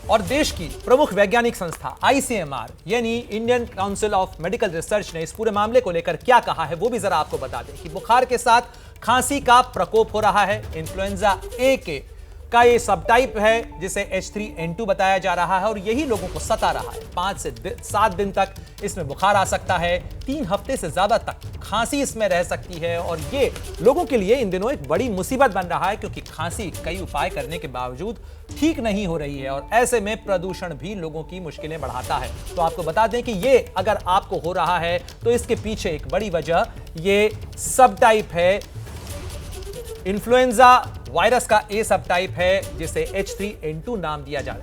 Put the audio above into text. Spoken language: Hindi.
और देश की प्रमुख वैज्ञानिक संस्था आईसीएमआर यानी Indian council of medical research ने इस पूरे मामले को लेकर क्या कहा है वो भी जरा आपको बता दें कि बुखार के साथ खांसी का प्रकोप हो रहा है। इन्फ्लुएंजा ए का ये सब टाइप है जिसे H3N2 बताया जा रहा है और यही लोगों को सता रहा है। 5 से 7 दिन तक इसमें बुखार आ सकता है, 3 हफ्ते से ज्यादा तक खांसी इसमें रह सकती है और ये लोगों के लिए इन दिनों एक बड़ी मुसीबत बन रहा है क्योंकि खांसी कई उपाय करने के बावजूद ठीक नहीं हो रही है और ऐसे में प्रदूषण भी लोगों की मुश्किलें बढ़ाता है। तो आपको बता दें कि ये अगर आपको हो रहा है तो इसके पीछे एक बड़ी वजह ये सब टाइप है, इन्फ्लुएंजा वायरस का ए सब टाइप है जिसे H3N2 नाम दिया जा रहा है।